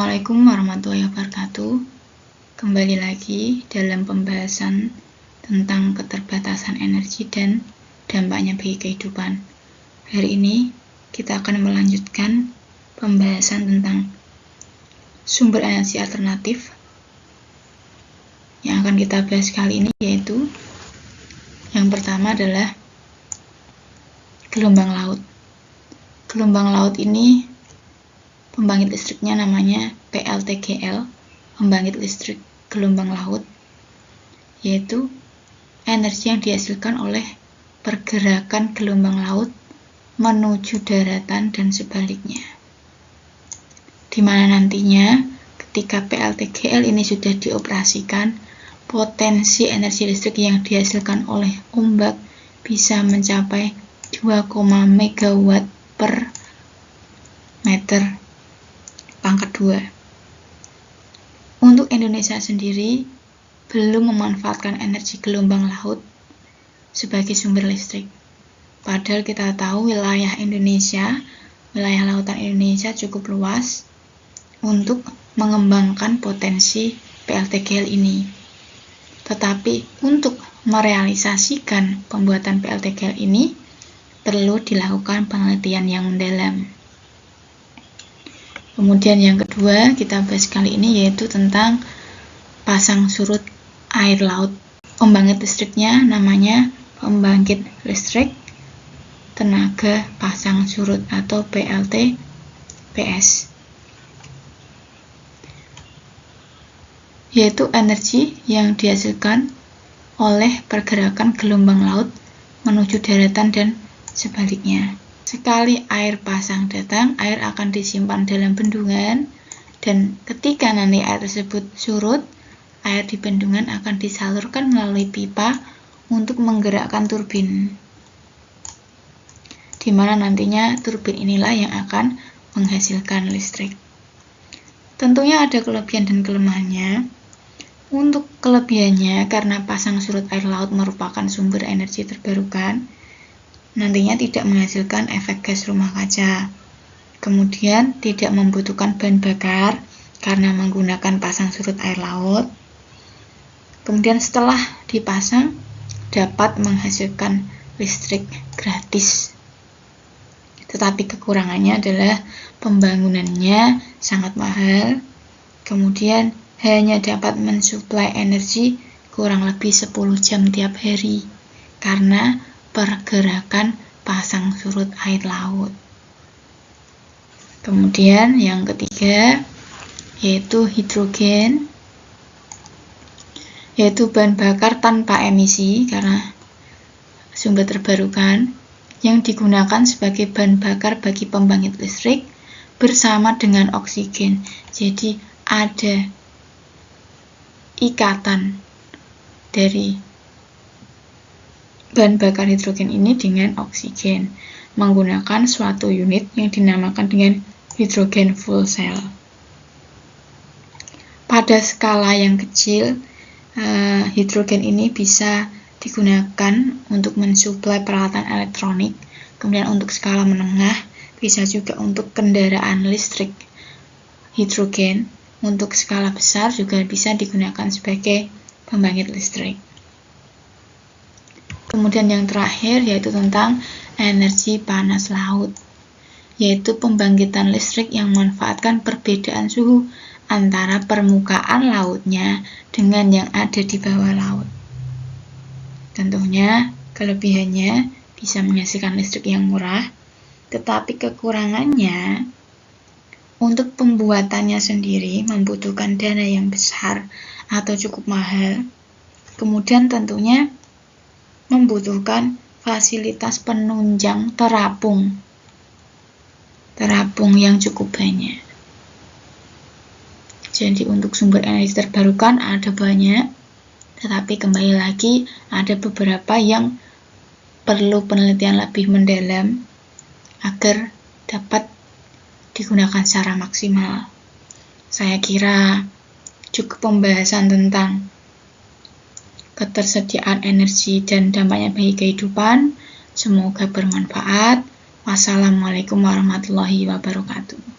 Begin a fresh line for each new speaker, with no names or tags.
Assalamualaikum warahmatullahi wabarakatuh. Kembali lagi dalam pembahasan tentang keterbatasan energi dan dampaknya bagi kehidupan. Hari ini kita akan melanjutkan pembahasan tentang sumber energi alternatif. Yang akan kita bahas kali ini yaitu yang pertama adalah gelombang laut. Gelombang laut ini pembangkit listriknya namanya PLTGL, pembangkit listrik gelombang laut, yaitu energi yang dihasilkan oleh pergerakan gelombang laut menuju daratan dan sebaliknya. Di mana nantinya ketika PLTGL ini sudah dioperasikan, potensi energi listrik yang dihasilkan oleh ombak bisa mencapai 2, megawatt per meter pangkat 2. Untuk Indonesia sendiri belum memanfaatkan energi gelombang laut sebagai sumber listrik. Padahal kita tahu wilayah lautan Indonesia cukup luas untuk mengembangkan potensi PLTGL ini. Tetapi untuk merealisasikan pembuatan PLTGL ini perlu dilakukan penelitian yang mendalam. Kemudian yang kedua kita bahas kali ini yaitu tentang pasang surut air laut. Pembangkit listriknya namanya pembangkit listrik tenaga pasang surut atau PLTPS. Yaitu energi yang dihasilkan oleh pergerakan gelombang laut menuju daratan dan sebaliknya. Sekali air pasang datang, air akan disimpan dalam bendungan, dan ketika nanti air tersebut surut, air di bendungan akan disalurkan melalui pipa untuk menggerakkan turbin, di mana nantinya turbin inilah yang akan menghasilkan listrik. Tentunya ada kelebihan dan kelemahannya. Untuk kelebihannya, karena pasang surut air laut merupakan sumber energi terbarukan, nantinya tidak menghasilkan efek gas rumah kaca. Kemudian tidak membutuhkan bahan bakar karena menggunakan pasang surut air laut. Kemudian setelah dipasang dapat menghasilkan listrik gratis. Tetapi kekurangannya adalah pembangunannya sangat mahal. Kemudian hanya dapat mensuplai energi kurang lebih 10 jam tiap hari karena pergerakan pasang surut air laut. Kemudian yang ketiga yaitu hidrogen, yaitu bahan bakar tanpa emisi karena sumber terbarukan yang digunakan sebagai bahan bakar bagi pembangkit listrik bersama dengan oksigen. Jadi ada ikatan dari bahan bakar hidrogen ini dengan oksigen menggunakan suatu unit yang dinamakan dengan hidrogen fuel cell. Pada skala yang kecil, hidrogen ini bisa digunakan untuk mensuplai peralatan elektronik. Kemudian untuk skala menengah bisa juga untuk kendaraan listrik hidrogen. Untuk skala besar juga bisa digunakan sebagai pembangkit listrik. Kemudian yang terakhir yaitu tentang energi panas laut, yaitu pembangkitan listrik yang memanfaatkan perbedaan suhu antara permukaan lautnya dengan yang ada di bawah laut. Tentunya kelebihannya bisa menghasilkan listrik yang murah, tetapi kekurangannya untuk pembuatannya sendiri membutuhkan dana yang besar atau cukup mahal. Kemudian tentunya membutuhkan fasilitas penunjang terapung yang cukup banyak. Jadi untuk sumber energi terbarukan ada banyak, tetapi kembali lagi ada beberapa yang perlu penelitian lebih mendalam agar dapat digunakan secara maksimal. Saya kira cukup pembahasan tentang ketersediaan energi dan dampaknya bagi kehidupan. Semoga bermanfaat. Wassalamualaikum warahmatullahi wabarakatuh.